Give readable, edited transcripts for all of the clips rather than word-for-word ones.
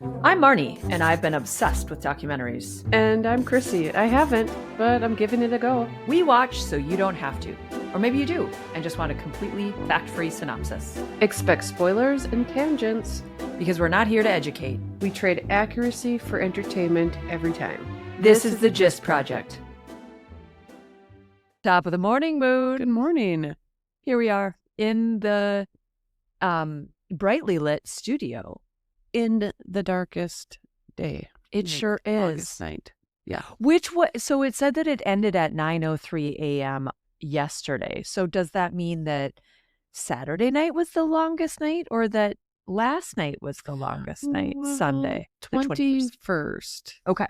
I'm Marnie, and I've been obsessed with documentaries. And I'm Chrissy. I haven't, but I'm giving it a go. We watch so you don't have to. Or maybe you do, and just want a completely fact-free synopsis. Expect spoilers and tangents. Because we're not here to educate. We trade accuracy for entertainment every time. This is the Gist Project. Top of the morning, Moon. Good morning. Here we are in the brightly lit studio. In the darkest day. It sure is. August night. Yeah. So it said that it ended at 9:03 a.m. yesterday. So does that mean that Saturday night was the longest night, or that last night was the longest night? Sunday, the 21st. Okay.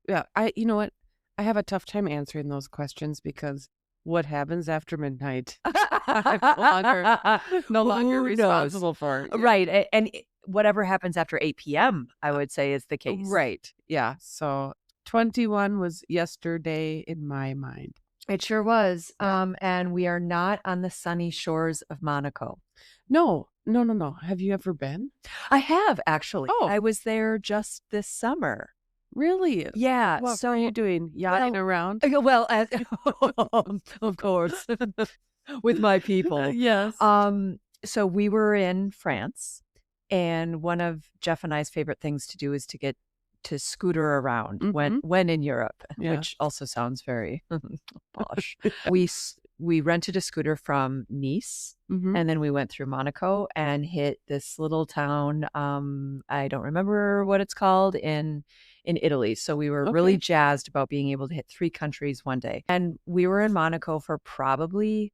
Yeah. You know what? I have a tough time answering those questions because what happens after midnight? I'm no longer responsible for. Yeah. Right. And whatever happens after 8 p.m., I would say, is the case. Right. Yeah. So 21 was yesterday in my mind. It sure was. And we are not on the sunny shores of Monaco. No. Have you ever been? I have, actually. Oh. I was there just this summer. Really? Yeah. What so were you doing? Yachting around? Well, of course, with my people. Yes. So we were in France, and one of Jeff and I's favorite things to do is to get to scooter around when in Europe, which also sounds very posh. We rented a scooter from Nice, and then we went through Monaco and hit this little town. I don't remember what it's called in Italy. So we were really jazzed about being able to hit 3 countries one day. And we were in Monaco for probably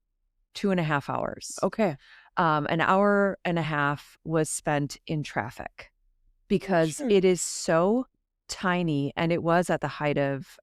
2.5 hours. Okay. An hour and a half was spent in traffic because it is so tiny, and it was at the height of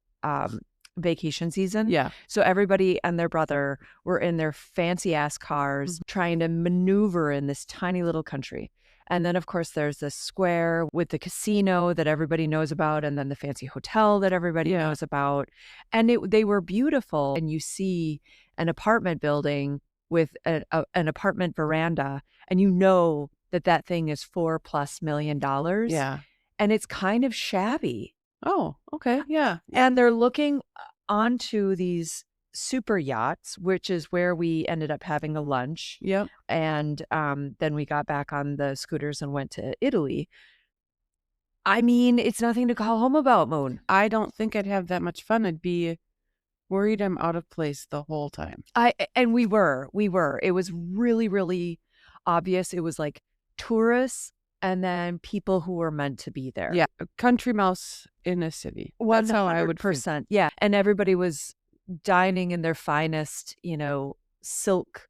vacation season. Yeah. So everybody and their brother were in their fancy ass cars trying to maneuver in this tiny little country. And then, of course, there's the square with the casino that everybody knows about, and then the fancy hotel that everybody knows about. And they were beautiful. And you see an apartment building with an apartment veranda, and you know that thing is $4+ million. Yeah. And it's kind of shabby. Oh, okay. Yeah. And they're looking onto these super yachts, which is where we ended up having a lunch. Yep. And then we got back on the scooters and went to Italy. I mean, it's nothing to call home about, Moon. I don't think I'd have that much fun. I'd be worried I'm out of place the whole time. And we were. It was really, really obvious. It was like tourists and then people who were meant to be there. Yeah. A country mouse in a city. That's how I would 100%. Yeah. And everybody was dining in their finest, silk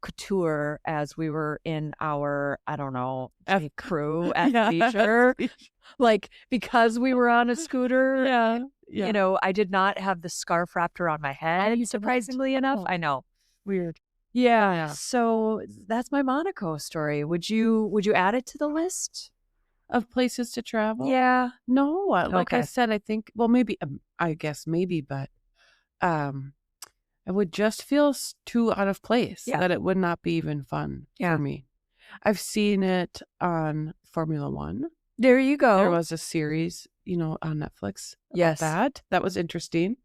couture as we were in our, I don't know, crew at leisure. Like, because we were on a scooter. Yeah. I did not have the scarf wrapped around my head, surprisingly enough. I know. Weird. Yeah. So that's my Monaco story. Would you add it to the list of places to travel? Yeah. No, like I said, I think, well, maybe, I guess maybe, but I would just feel too out of place that it would not be even fun for me. I've seen it on Formula One. There you go. There was a series, on Netflix. Yes. That was interesting.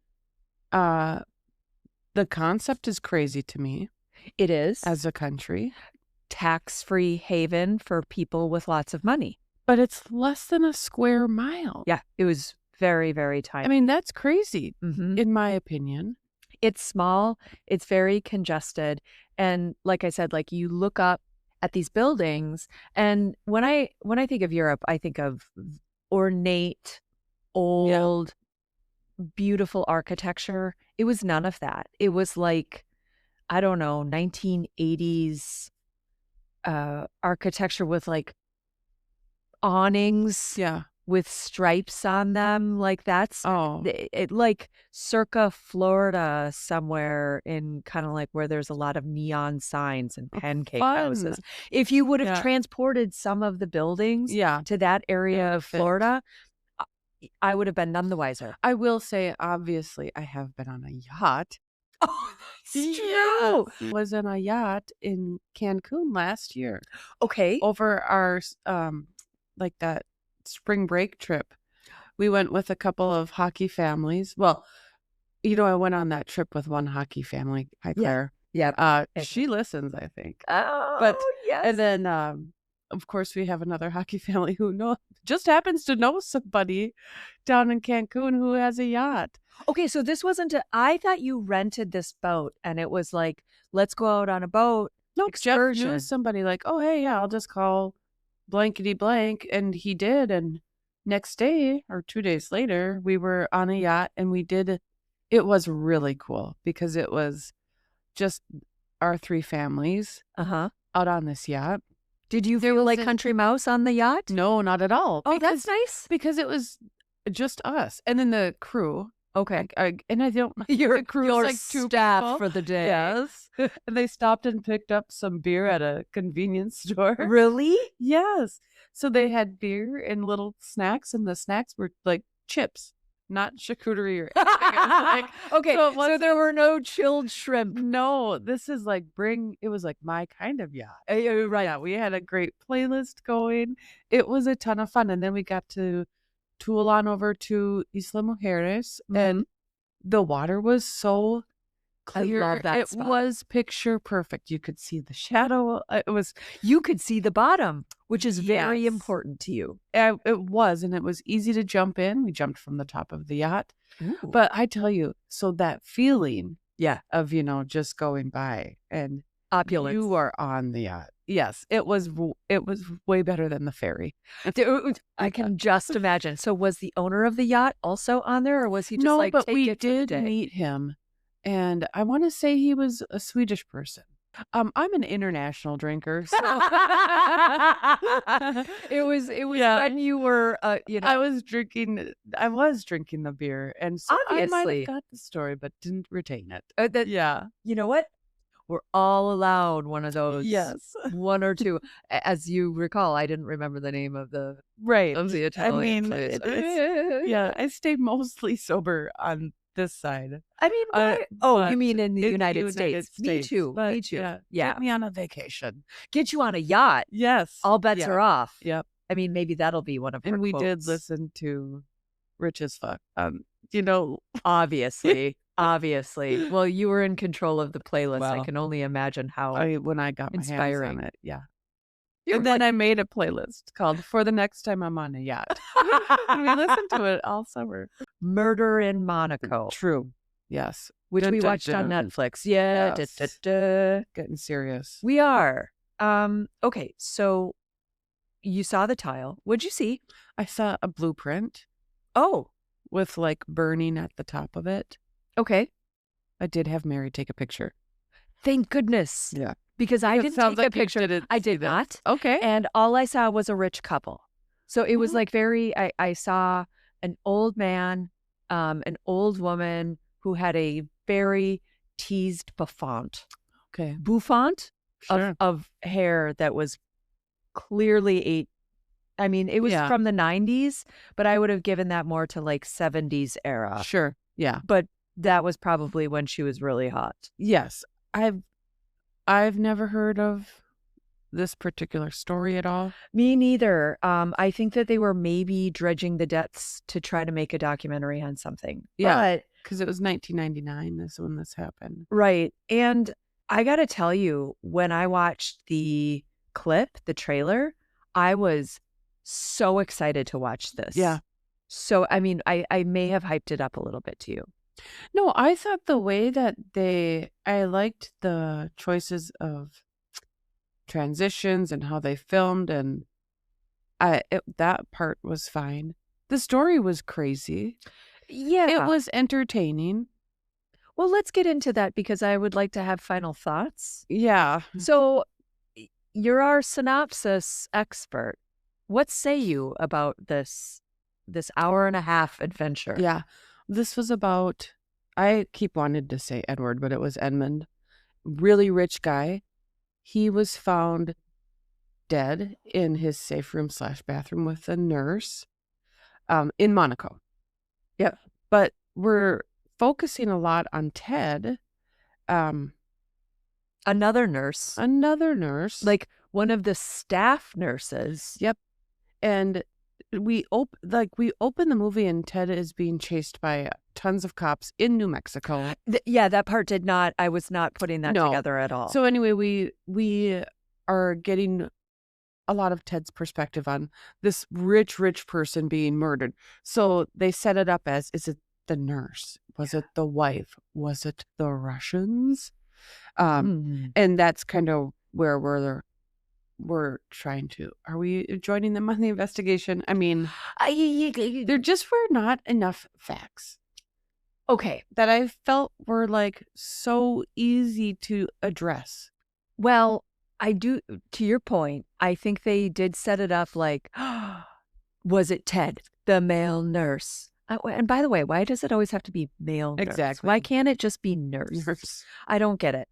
The concept is crazy to me. It is. As a country. Tax-free haven for people with lots of money. But it's less than a square mile. Yeah, it was very, very tiny. I mean, that's crazy, in my opinion. It's small. It's very congested. And like I said, like, you look up at these buildings, and when I think of Europe, I think of ornate, old, beautiful architecture. It was none of that. It was like, I don't know, 1980s architecture with like awnings with stripes on them. Like, that's like circa Florida somewhere, in kind of like where there's a lot of neon signs and pancake houses. If you would have transported some of the buildings to that area of Florida, I would have been none the wiser. I will say, obviously, I have been on a yacht. Oh, that's true. Was on a yacht in Cancun last year. Okay. Over our like that spring break trip. We went with a couple of hockey families. Well, I went on that trip with one hockey family. Hi, Claire. Yeah. She listens, I think. Oh, But yes. and then of course we have another hockey family who just happens to know somebody down in Cancun who has a yacht. Okay, so this wasn't I thought you rented this boat and it was like, let's go out on a boat. No, excursion. Jeff knew somebody like, oh, hey, yeah, I'll just call blankety blank. And he did. And next day or 2 days later, we were on a yacht and it was really cool because it was just our 3 families out on this yacht. Did you feel like Country Mouse on the yacht? No, not at all. Oh, that's nice. Because it was just us. And then the crew. Okay. And I don't your crew's like 2 staff people. for the day. Yes. And they stopped and picked up some beer at a convenience store. Really? Yes. So they had beer and little snacks, and the snacks were like chips, not charcuterie or anything. Okay, so there were no chilled shrimp. No, this is like it was like my kind of yacht. Right. Yeah, we had a great playlist going. It was a ton of fun. And then we got to tool on over to Isla Mujeres, and the water was so clear. I love that spot. It was picture perfect. You could see the shadow. You could see the bottom, which is very important to you. It was, and it was easy to jump in. We jumped from the top of the yacht. Ooh. But I tell you, so that feeling of, just going by and opulence. You are on the yacht. Yes, it was way better than the ferry. I can just imagine. So was the owner of the yacht also on there, or was he just no? Like, but take we it did today? meet him, and I want to say he was a Swedish person. I'm an international drinker, so it was when you were I was drinking the beer, and so I might have got the story but didn't retain it. You know what? We're all allowed one of those. Yes. One or two. As you recall, I didn't remember the name of the I Italian mean, place. I stay mostly sober on this side. I mean, you mean in the United States? Me too. But, me too. Yeah. Yeah. Get me on a vacation. Get you on a yacht. Yes. All bets are off. Yep. I mean, maybe that'll be one of her And we quotes. did listen to Rich as Fuck. Obviously. Obviously. Well, you were in control of the playlist. Well, I can only imagine how when I got inspiring. my hands on it. Yeah. And then I made a playlist called For the Next Time I'm on a Yacht. And we listened to it all summer. Murder in Monaco. True. Yes. Which we watched on Netflix. Yeah. Yes. Getting serious. We are. Okay, so you saw the tile. What'd you see? I saw a blueprint. Oh. With like burning at the top of it. Okay. I did have Mary take a picture. Thank goodness. Yeah. Because I didn't take a picture. I did not. Okay. And all I saw was a rich couple. So it was like I saw an old man, an old woman who had a very teased bouffant. Okay. Bouffant of hair that was clearly it was from the 90s, but I would have given that more to like 70s era. Sure. Yeah. But that was probably when she was really hot. Yes. I've never heard of this particular story at all. Me neither. I think that they were maybe dredging the depths to try to make a documentary on something. Yeah. Because it was 1999 when this happened. Right. And I got to tell you, when I watched the clip, the trailer, I was so excited to watch this. Yeah. So, I mean, I may have hyped it up a little bit to you. No, I thought the way that I liked the choices of transitions and how they filmed, and that part was fine. The story was crazy. Yeah. It was entertaining. Well, let's get into that because I would like to have final thoughts. Yeah. So you're our synopsis expert. What say you about this hour and a half adventure? Yeah. This was about, I keep wanting to say Edward, but it was Edmund. Really rich guy. He was found dead in his safe room / bathroom with a nurse in Monaco. Yep. But we're focusing a lot on Ted. Another nurse. Like one of the staff nurses. Yep. And we open the movie and Ted is being chased by tons of cops in New Mexico. Yeah, that part did not. I was not putting that together at all. So anyway, we are getting a lot of Ted's perspective on this rich person being murdered. So they set it up as, is it the nurse? Was it the wife? Was it the Russians? And that's kind of where we're trying to. Are we joining them on the investigation? I mean, there just were not enough facts. Okay. That I felt were like so easy to address. Well, I do, to your point, I think they did set it up like, was it Ted, the male nurse? And by the way, why does it always have to be male nurse? Exactly. Why can't it just be nurse? I don't get it.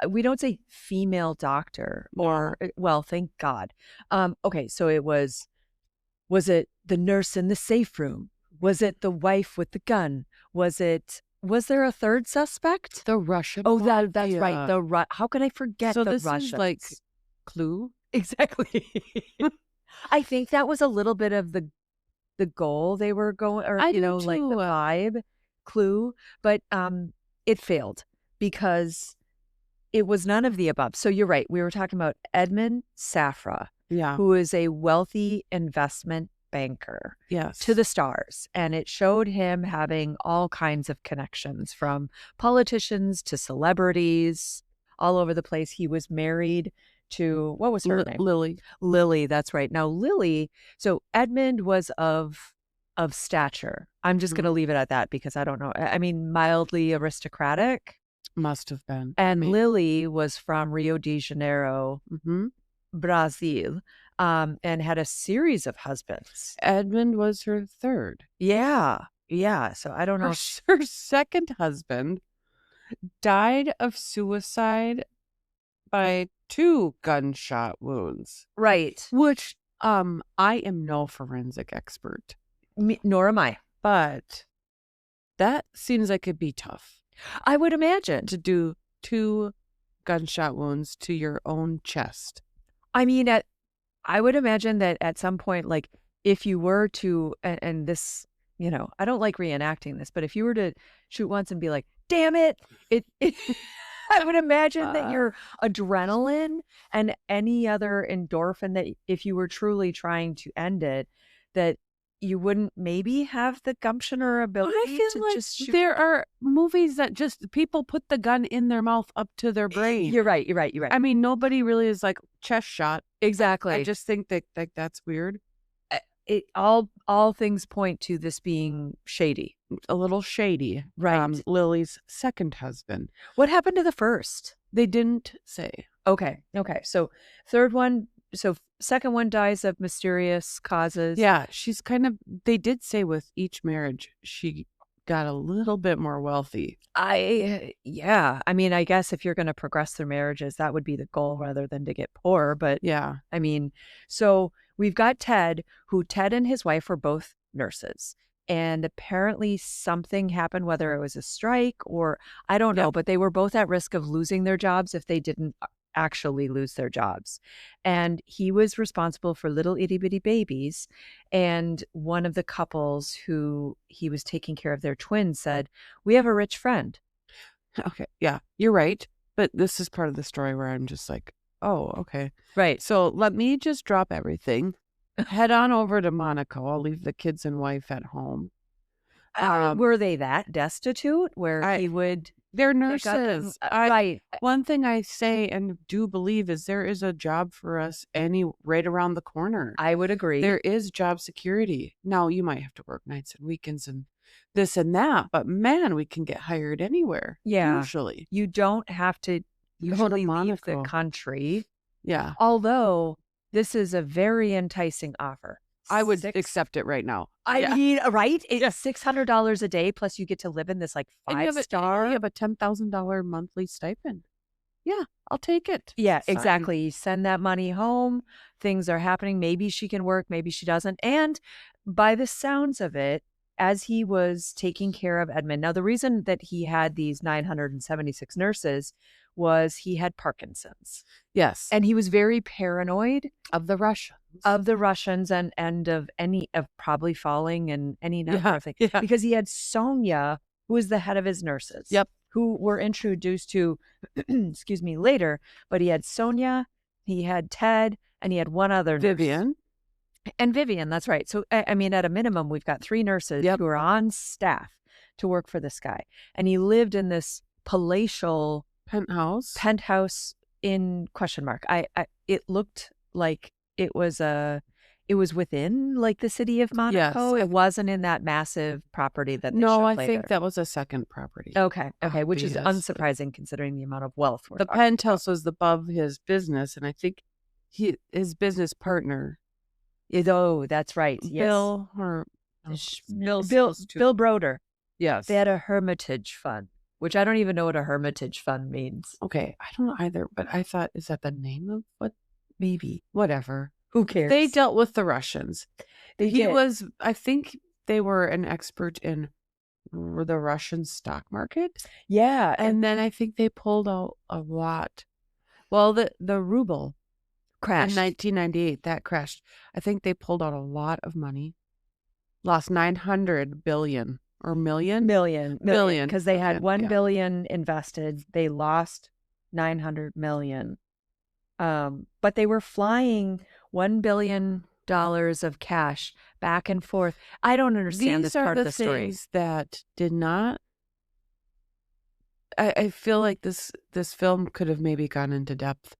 We don't say female doctor or, well, thank God. Okay, so was it the nurse in the safe room? Was it the wife with the gun? Was there a third suspect? The Russian. Oh, that's right. How can I forget the Russians? So this is like Clue? Exactly. I think that was a little bit of the goal they were going, or like the vibe, Clue, but it failed because it was none of the above. So you're right. We were talking about Edmund Safra, who is a wealthy investment banker, to the stars. And it showed him having all kinds of connections, from politicians to celebrities all over the place. He was married to, what was her name? Lily, that's right. Now Lily, so Edmund was of stature. I'm just going to leave it at that because I don't know. I mean, mildly aristocratic. Must have been. And Lily was from Rio de Janeiro, Brazil, and had a series of husbands. Edmund was her third. Yeah. So I don't know. Her second husband died of suicide by 2 gunshot wounds. Right. Which I am no forensic expert. Nor am I. But that seems like it'd be tough. I would imagine. To do 2 gunshot wounds to your own chest. I mean, I would imagine that at some point, like, if you were to, and this, I don't like reenacting this, but if you were to shoot once and be like, damn it, I would imagine that your adrenaline and any other endorphin, that if you were truly trying to end it, that you wouldn't maybe have the gumption or ability to just shoot. There are movies that just people put the gun in their mouth up to their brain. You're right. I mean, nobody really is like chest shot. Exactly. I just think that that's weird. All things point to this being shady. A little shady. Right. Lily's second husband. What happened to the first? They didn't say. Okay. So third one. So second one dies of mysterious causes. Yeah, she's they did say with each marriage, she got a little bit more wealthy. I mean, I guess if you're going to progress through marriages, that would be the goal rather than to get poor. But yeah, I mean, so we've got Ted and his wife were both nurses. And apparently something happened, whether it was a strike or I don't know, but they were both at risk of losing their jobs if they didn't actually lose their jobs. And he was responsible for little itty bitty babies. And one of the couples who he was taking care of, their twins, said, we have a rich friend. Okay. Yeah, you're right. But this is part of the story where I'm just like, oh, okay. Right. So let me just drop everything. Head on over to Monaco. I'll leave the kids and wife at home. Were they that destitute where he would... They're nurses. Right. One thing I say and do believe is there is a job for us right around the corner. I would agree. There is job security. Now, you might have to work nights and weekends and this and that, but man, we can get hired anywhere. Yeah. Usually. You don't have to usually leave the country. Yeah. Although this is a very enticing offer. I would accept it right now. I mean, right? It's $600 a day, plus you get to live in this like 5-star. You have a $10,000 monthly stipend. Yeah, I'll take it. Yeah, exactly. You send that money home. Things are happening. Maybe she can work. Maybe she doesn't. And by the sounds of it, as he was taking care of Edmund, now the reason that he had these 976 nurses was he had Parkinson's. Yes. And he was very paranoid of the Russians. And of probably falling and any number of things. Yeah. Because he had Sonia, who was the head of his nurses. Yep. Who were introduced to, excuse me, later. But he had Sonia, he had Ted, and he had one other Vivian. Nurse. And Vivian, that's right. So, I mean, at a minimum, we've got 3 nurses who are on staff to work for this guy. And he lived in this palatial penthouse in question mark. It looked like it was within like the city of Monaco. Yes. It wasn't in that massive property that they showed later. Think that was a second property. Okay, which is unsurprising considering the amount of wealth we're the penthouse was above his business, and I think his business partner. Oh, that's right. Bill Broder. Yes. They had a hermitage fund, which I don't even know what a hermitage fund means. Okay, I don't know either, but I thought, is that the name of what? Maybe. Whatever. Who cares? They dealt with the Russians. I think they were an expert in the Russian stock market. Yeah. And then I think they pulled out a lot. Well, the ruble crashed. In 1998, that crashed. I think they pulled out a lot of money. Lost 900 billion or million? Million. Because they had 1 billion invested. They lost 900 million. But they were flying $1 billion of cash back and forth. I don't understand this part of the story. These are the things that did not. I feel like this film could have maybe gone into depth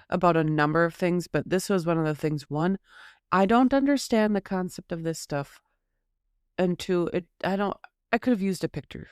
about a number of things, but this was one of the things. One, I don't understand the concept of this stuff. And 2, I could have used a picture.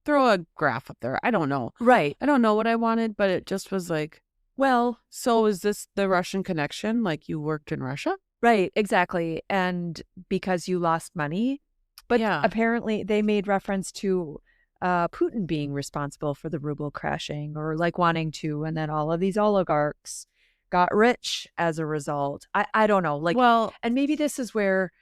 Throw a graph up there. I don't know. Right. I don't know what I wanted, but it just was like, well, so is this the Russian connection? Like you worked in Russia? Right, exactly. And because you lost money. But apparently they made reference to Putin being responsible for the ruble crashing or like wanting to. And then all of these oligarchs got rich as a result. I don't know. Like, well, and maybe this is where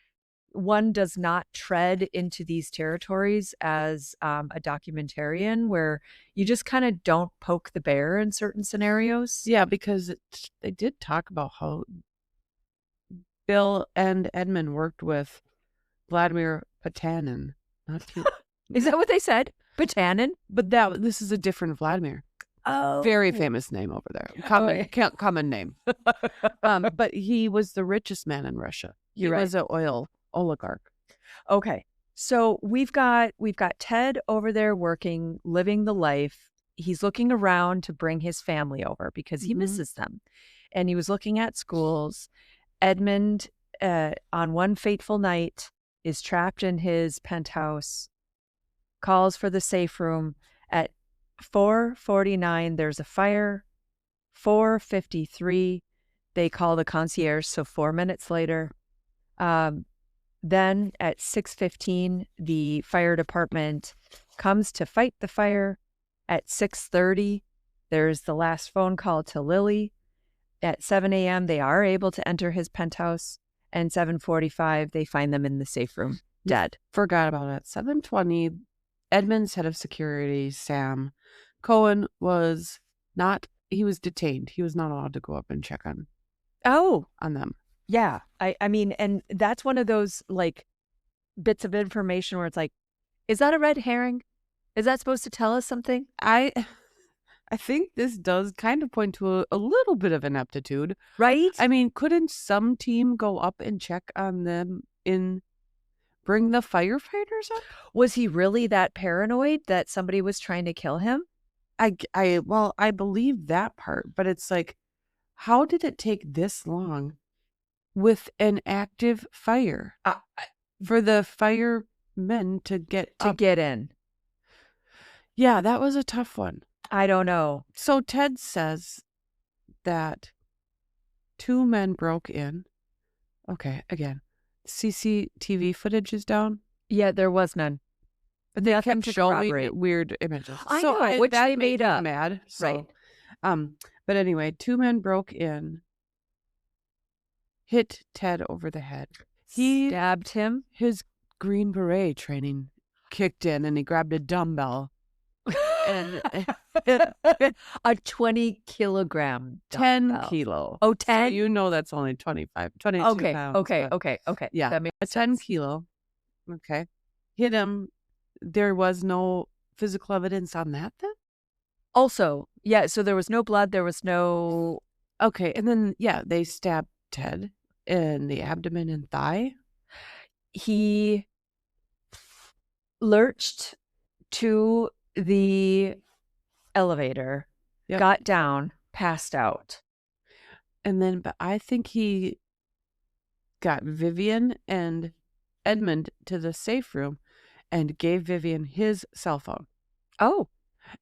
one does not tread into these territories as a documentarian, where you just kind of don't poke the bear in certain scenarios. Yeah, because they did talk about how Bill and Edmund worked with Vladimir Potanin. Is that what they said? Potanin? But this is a different Vladimir. Oh, very famous name over there. Common name. But he was the richest man in Russia. He was an oil oligarch. Okay. So we've got Ted over there working, living the life. He's looking around to bring his family over because he misses them. And he was looking at schools. Edmund, on one fateful night, is trapped in his penthouse, calls for the safe room. At 4:49, there's a fire. 4:53, they call the concierge, so 4 minutes later. Then at 6:15, the fire department comes to fight the fire. At 6:30, there's the last phone call to Lily. At 7 a.m., they are able to enter his penthouse. And 7:45, they find them in the safe room, dead. Forgot about it. 7:20, Edmund's head of security, Sam Cohen, he was detained. He was not allowed to go up and check on them. Yeah. I mean, and that's one of those like bits of information where it's like, is that a red herring? Is that supposed to tell us something? I think this does kind of point to a little bit of ineptitude. Right? I mean, couldn't some team go up and check on them bring the firefighters up? Was he really that paranoid that somebody was trying to kill him? I believe that part, but it's like, how did it take this long with an active fire for the firemen to get in? Yeah, that was a tough one. I don't know. So Ted says that 2 men broke in. Okay, again, CCTV footage is down. Yeah, there was none. But they kept showing weird images. I know, which they made up. Mad, so. Right. But anyway, 2 men broke in, hit Ted over the head. He stabbed him. His Green Beret training kicked in, and he grabbed a dumbbell And a 20-kilogram 10 dumbbell. kilo. Oh, 10? So you know that's only 22 pounds. Okay. Yeah, That makes a 10 sense. kilo. Okay. Hit him. There was no physical evidence on that then? Also, yeah, so there was no blood, there was no... Okay, and then, yeah, they stabbed Ted in the abdomen and thigh. He lurched to the elevator, got down, passed out. And then, but I think he got Vivian and Edmund to the safe room and gave Vivian his cell phone. Oh.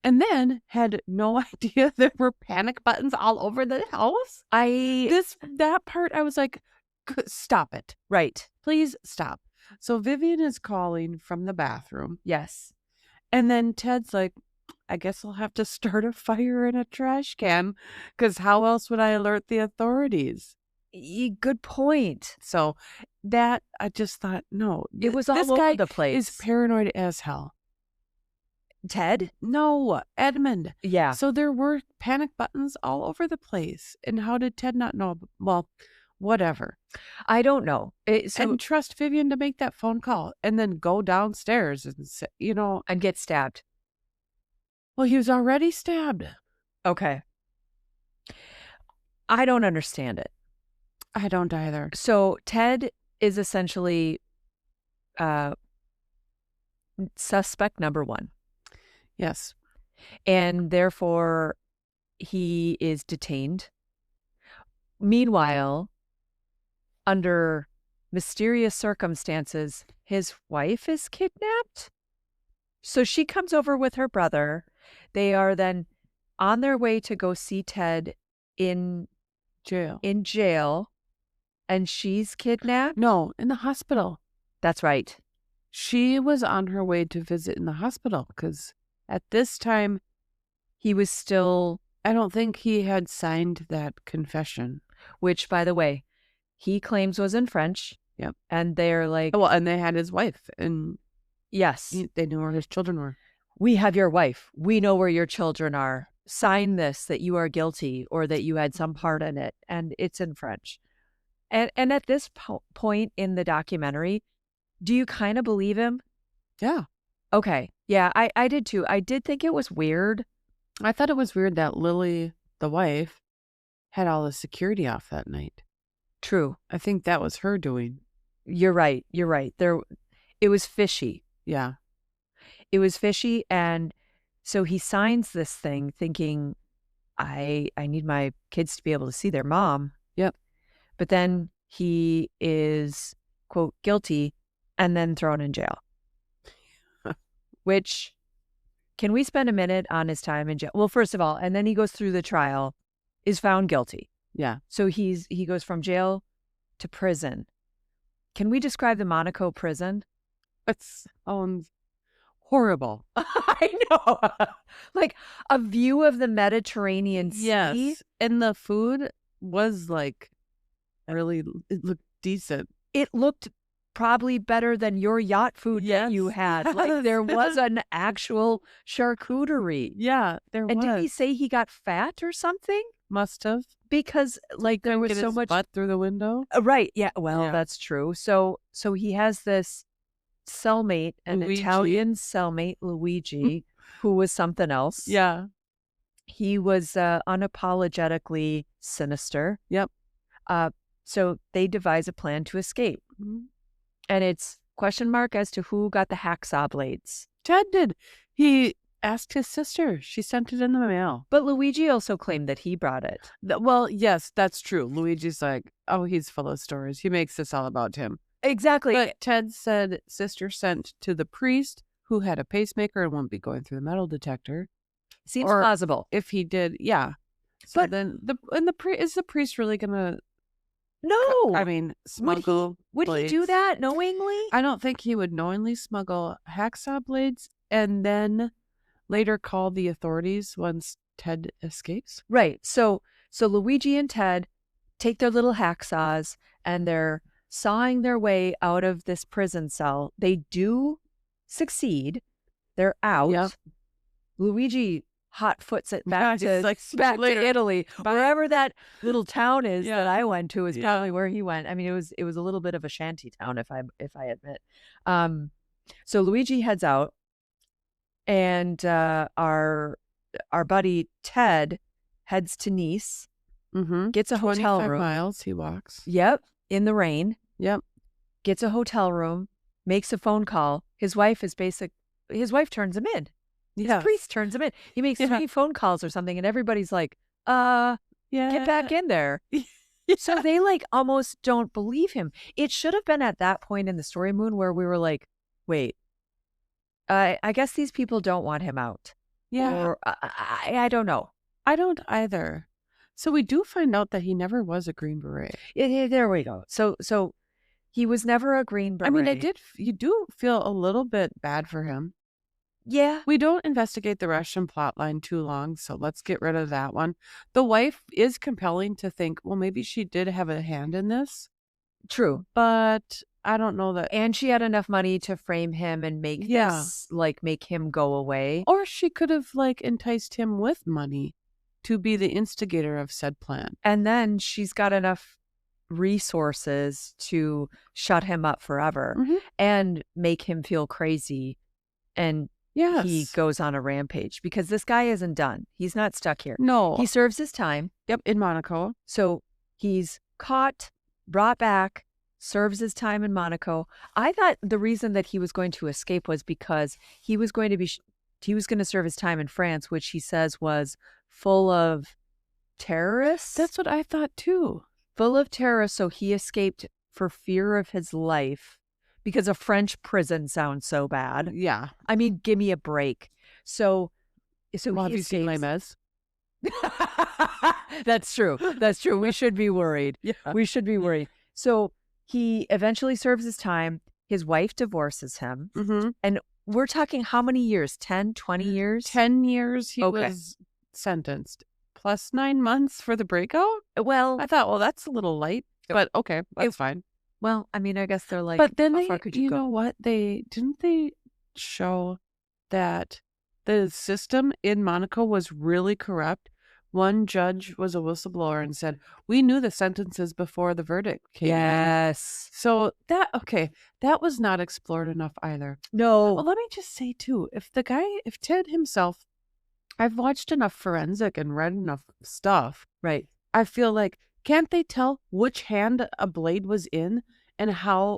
And then had no idea there were panic buttons all over the house. That part, I was like, stop it. Right. Please stop. So Vivian is calling from the bathroom. Yes. And then Ted's like, I guess I'll have to start a fire in a trash can, because how else would I alert the authorities? Good point. So that, I just thought, no. It was all over the place. This guy is paranoid as hell. Ted? No, Edmund. Yeah. So there were panic buttons all over the place. And how did Ted not know? Well, whatever. I don't know. And trust Vivian to make that phone call and then go downstairs and, and get stabbed. Well, he was already stabbed. Okay. I don't understand it. I don't either. So Ted is essentially suspect number one. Yes. And therefore, he is detained. Meanwhile, under mysterious circumstances, his wife is kidnapped. So she comes over with her brother. They are then on their way to go see Ted in jail. And she's kidnapped? No, in the hospital. That's right. She was on her way to visit in the hospital because at this time, he was still... I don't think he had signed that confession. Which, by the way, he claims was in French. Yep. And they're like... Well, and they had his wife. And yes. They knew where his children were. We have your wife. We know where your children are. Sign this that you are guilty or that you had some part in it. And it's in French. And at this point in the documentary, do you kind of believe him? Yeah. Okay. Yeah, I did too. I did think it was weird. I thought it was weird that Lily, the wife, had all the security off that night. True. I think that was her doing. You're right. It was fishy. Yeah. It was fishy. And so he signs this thing thinking, I need my kids to be able to see their mom. Yep. But then he is, quote, guilty and then thrown in jail. Which, can we spend a minute on his time in jail? Well, first of all, and then he goes through the trial, is found guilty. Yeah. So he goes from jail to prison. Can we describe the Monaco prison? It sounds horrible. I know. Like a view of the Mediterranean Sea. Yes. And the food was like... really, it looked decent. It looked probably better than your yacht food that you had. Like there was an actual charcuterie. Yeah, there was. And did he say he got fat or something? Must have. Because like there was so much butt through the window. Right. Yeah. Well, that's true. So he has this cellmate, an Italian cellmate, Luigi, who was something else. Yeah. He was unapologetically sinister. Yep. So they devise a plan to escape. Mm-hmm. And it's question mark as to who got the hacksaw blades. Ted did. He asked his sister. She sent it in the mail. But Luigi also claimed that he brought it. Well, yes, that's true. Luigi's like, oh, he's full of stories. He makes this all about him. Exactly. But Ted said sister sent to the priest who had a pacemaker and won't be going through the metal detector. Seems plausible. If he did, yeah. So but then is the priest really gonna? No. I mean, smuggle. Would he do that knowingly? I don't think he would knowingly smuggle hacksaw blades and then later call the authorities once Ted escapes. Right. So Luigi and Ted take their little hacksaws and they're sawing their way out of this prison cell. They do succeed. They're out. Yep. Luigi hot foots it back to back to Italy. Wherever that little town is that I went to is probably where he went. I mean, it was a little bit of a shanty town, if I admit. So Luigi heads out, and our buddy Ted heads to Nice. Gets a hotel room. 25 miles he walks. Yep, in the rain. Yep. Gets a hotel room, makes a phone call. His wife turns him in. His priest turns him in. He makes 3 phone calls or something, and everybody's like, get back in there. So they like almost don't believe him. It should have been at that point in the story, Moon, where we were like, wait, I guess these people don't want him out. Yeah. Or I don't know. I don't either. So we do find out that he never was a Green Beret. There we go. So he was never a Green Beret. I mean, you do feel a little bit bad for him. Yeah. We don't investigate the Russian plotline too long, so let's get rid of that one. The wife is compelling to think, well, maybe she did have a hand in this. True. But I don't know that. And she had enough money to frame him and make this, like, make him go away. Or she could have, like, enticed him with money to be the instigator of said plan. And then she's got enough resources to shut him up forever and make him feel crazy. And he goes on a rampage, because this guy isn't done. He's not stuck here. No. He serves his time. Yep, in Monaco. So he's caught, brought back, serves his time in Monaco. I thought the reason that he was going to escape was because he was going to serve his time in France, which he says was full of terrorists. That's what I thought too. Full of terrorists, so he escaped for fear of his life, because a French prison sounds so bad. Yeah. I mean, give me a break. So well, have you seen Les Mis? That's true. That's true. We should be worried. Yeah. We should be worried. So he eventually serves his time. His wife divorces him. And we're talking how many years? 10, 20 years? 10 years he was sentenced. Plus 9 months for the breakout? Well, I thought, well, that's a little light. But okay, that's fine. Well, I mean, I guess they're like, but then how far could you go? know what? They show that the system in Monaco was really corrupt. One judge was a whistleblower and said, we knew the sentences before the verdict came. Yes. So that was not explored enough either. No. Well, let me just say too, if Ted himself, I've watched enough forensic and read enough stuff. Right. I feel like, can't they tell which hand a blade was in and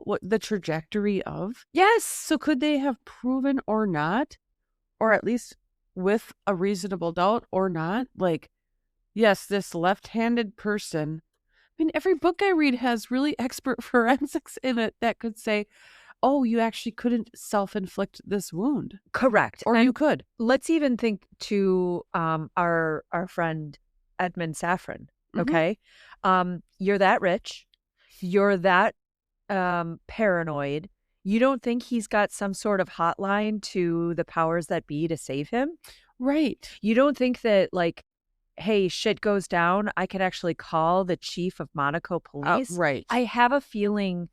what the trajectory of? Yes. So could they have proven or not, or at least with a reasonable doubt or not, like, yes, this left-handed person. I mean, every book I read has really expert forensics in it that could say, oh, you actually couldn't self-inflict this wound. Correct. Or you could. Let's even think to our friend Edmund Safran. Okay. You're that rich. You're that paranoid. You don't think he's got some sort of hotline to the powers that be to save him? Right. You don't think that, like, hey, shit goes down, I could actually call the chief of Monaco police? Right. I have a feeling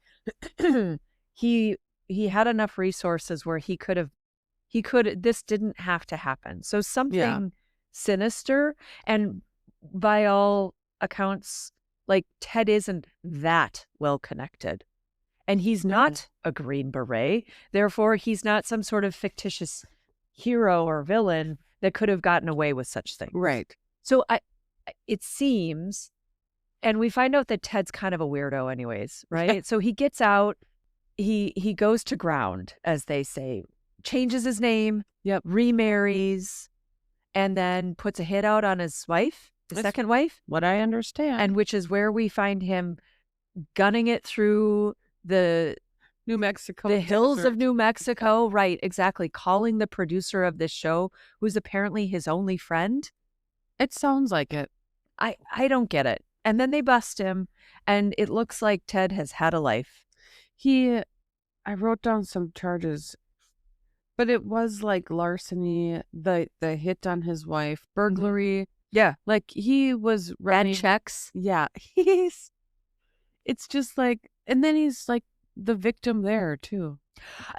he had enough resources where this didn't have to happen. So something sinister, and by all accounts, like, Ted isn't that well connected. And he's not a Green Beret. Therefore, he's not some sort of fictitious hero or villain that could have gotten away with such things. Right. So it seems, and we find out that Ted's kind of a weirdo anyways, right? So he gets out, he goes to ground, as they say, changes his name, remarries, and then puts a hit out on his wife, the second wife. What I understand. And which is where we find him gunning it through the New Mexico, the hills of New Mexico. Right, exactly. Calling the producer of this show, who's apparently his only friend. It sounds like it. I don't get it. And then they bust him, and it looks like Ted has had a life. I wrote down some charges, but it was like larceny, the hit on his wife, burglary. Yeah. Like, he was running checks. Yeah. It's just like, and then he's like the victim there too.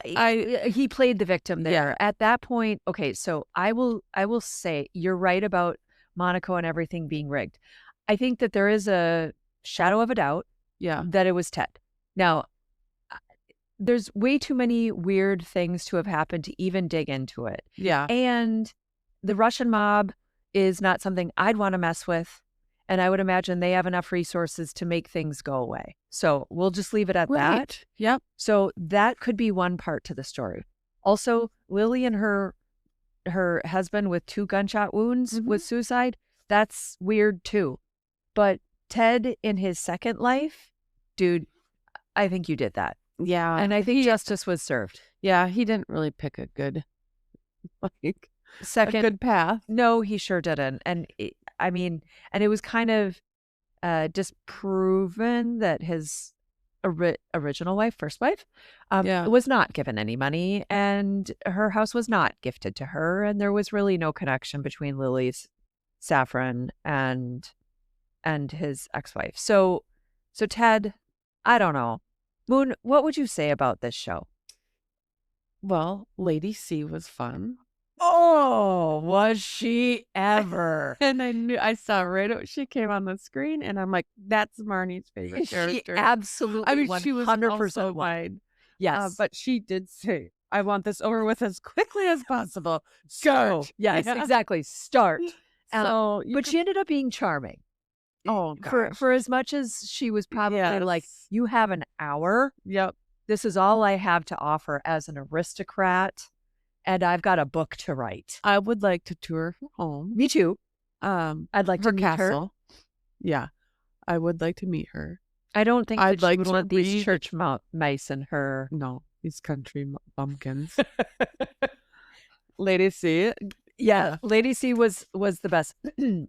He played the victim there. Yeah. At that point, okay, so I will say you're right about Monaco and everything being rigged. I think that there is a shadow of a doubt that it was Ted. Now, there's way too many weird things to have happened to even dig into it. Yeah. And the Russian mob is not something I'd want to mess with. And I would imagine they have enough resources to make things go away. So we'll just leave it at that. Yep. So that could be one part to the story. Also, Lily and her husband with 2 gunshot wounds with suicide, that's weird too. But Ted in his second life, dude, I think you did that. Yeah. And I think justice was served. Yeah, he didn't really pick a good, a good path. No, he sure didn't. And it was kind of disproven that his original wife, first wife, was not given any money, and her house was not gifted to her, and there was really no connection between Lily's Saffron and his ex-wife. So Ted, I don't know. Moon, what would you say about this show? Well, Lady C was fun. Oh, was she ever? And I saw she came on the screen, and I'm like, that's Marnie's favorite character. She absolutely, she was 100% mine. Yes. But she did say, I want this over with as quickly as possible. Start. Yes, exactly. Start. So, but she ended up being charming. Oh, gosh. For as much as she was probably like, you have an hour. Yep. This is all I have to offer as an aristocrat, and I've got a book to write. I would like to tour her home. Me too. I'd like to meet her. Yeah, I would like to meet her. I don't think I'd like to let these church mice in her. No, these country bumpkins. Lady C. Yeah, Lady C was the best.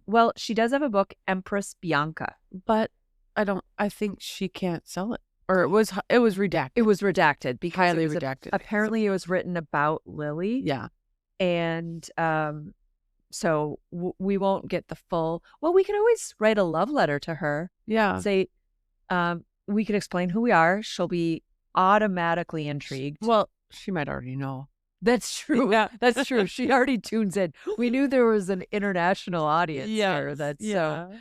Well, she does have a book, Empress Bianca, but I think she can't sell it. Or it was redacted. It was redacted because highly redacted. Apparently, it was written about Lily. Yeah, and so we won't get the full. Well, we can always write a love letter to her. Yeah, say we can explain who we are. She'll be automatically intrigued. Well, she might already know. That's true. Yeah, that's true. She already tunes in. We knew there was an international audience there. So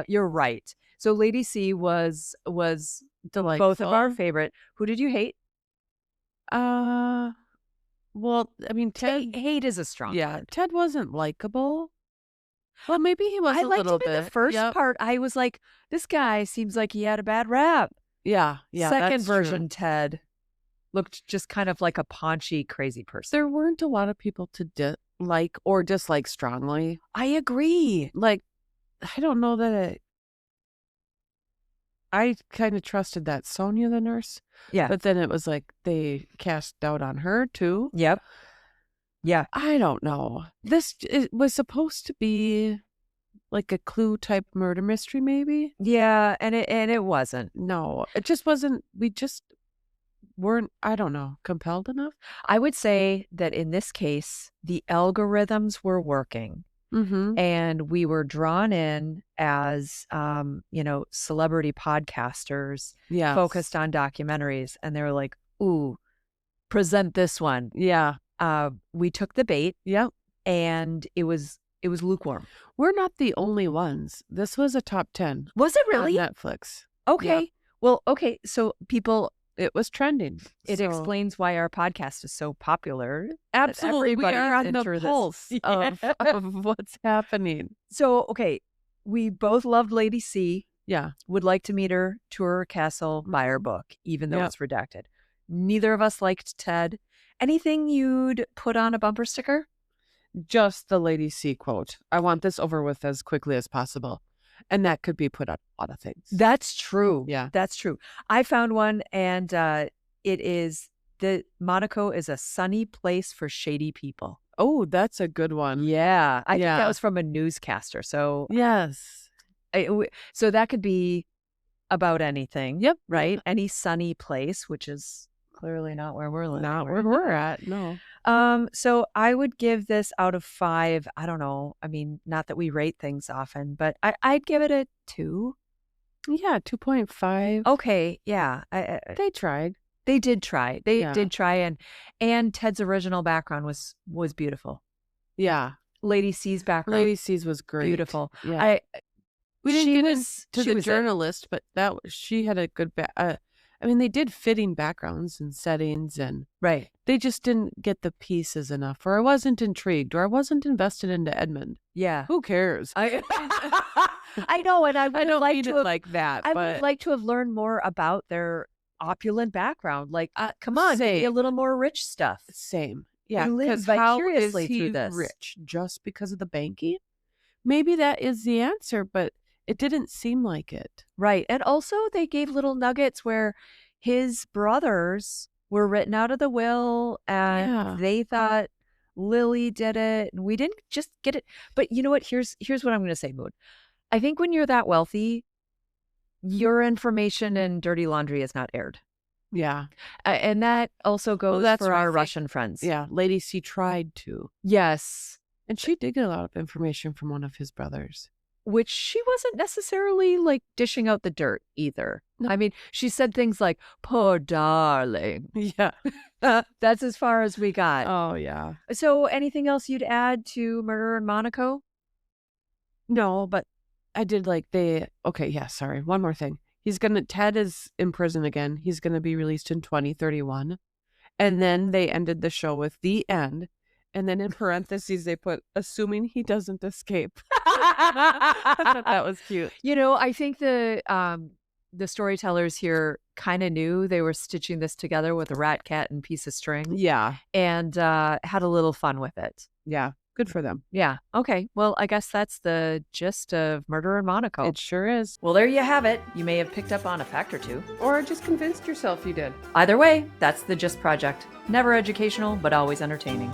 you're right. So Lady C was delightful. Both of our favorite. Who did you hate? Well, I mean, Ted. Hate is a strong word. Ted wasn't likable. Well, maybe he was a little bit. In the first part, I was like, this guy seems like he had a bad rap. Yeah. Second version, true. Ted looked just kind of like a paunchy, crazy person. There weren't a lot of people to like or dislike strongly. I agree. Like, I don't know that I kind of trusted that Sonia, the nurse. Yeah. But then it was like they cast doubt on her too. Yep. Yeah. I don't know. It was supposed to be like a Clue type murder mystery, maybe. Yeah, and it wasn't. No, it just wasn't. We just weren't, I don't know, compelled enough. I would say that in this case, the algorithms were working. And we were drawn in as, celebrity podcasters focused on documentaries. And they were like, ooh, present this one. Yeah. We took the bait. Yep. And it was lukewarm. We're not the only ones. This was a top 10. Was it really? On Netflix. Okay. Yeah. Well, okay. So it was trending. It explains why our podcast is so popular. Absolutely. We are on the pulse of what's happening. So, okay, we both loved Lady C. Yeah. Would like to meet her, tour her castle, buy her book, even though it's redacted. Neither of us liked Ted. Anything you'd put on a bumper sticker? Just the Lady C quote. I want this over with as quickly as possible. And that could be put on a lot of things. That's true. Yeah. That's true. I found one, and it is Monaco is a sunny place for shady people. Oh, that's a good one. Yeah. I think that was from a newscaster. So yes. So that could be about anything. Yep. Right? Any sunny place, which is clearly not where we're living. Not where we're at. No. So I would give this out of 5. I don't know. I mean, not that we rate things often, but I'd give it a 2. Yeah, 2.5. Okay. Yeah. They tried. They did try. They did try, and Ted's original background was beautiful. Yeah. Lady C's background. Lady C's was great. Beautiful. Yeah. We didn't get into the journalist, but she had a good I mean, they did fitting backgrounds and settings, and they just didn't get the pieces enough, or I wasn't intrigued, or I wasn't invested into Edmund. Yeah. Who cares? I know, and I don't like mean to it have, like that. I but would like to have learned more about their opulent background. Like, come on, give me a little more rich stuff. Same. Yeah, because how is he through this rich? Just because of the banking? Maybe that is the answer, but it didn't seem like it. Right. And also they gave little nuggets where his brothers were written out of the will, and they thought Lily did it, and we didn't just get it. But you know what? Here's what I'm going to say, Moon. I think when you're that wealthy, your information and dirty laundry is not aired. Yeah. And that also goes for our Russian friends. Yeah. Lady C tried to. Yes. And she did get a lot of information from one of his brothers. Which she wasn't necessarily like dishing out the dirt either. No. I mean, she said things like, poor darling. Yeah. That's as far as we got. Oh, yeah. So anything else you'd add to Murder in Monaco? No, but I did like sorry. One more thing. Ted is in prison again. He's going to be released in 2031. And then they ended the show with the end. And then in parentheses, they put, assuming he doesn't escape. I thought that was cute. You know, I think the storytellers here kind of knew they were stitching this together with a rat, cat, and piece of string. Yeah. And had a little fun with it. Yeah. Good for them. Yeah. Okay. Well, I guess that's the gist of Murder in Monaco. It sure is. Well, there you have it. You may have picked up on a fact or two. Or just convinced yourself you did. Either way, that's the Gist Project. Never educational, but always entertaining.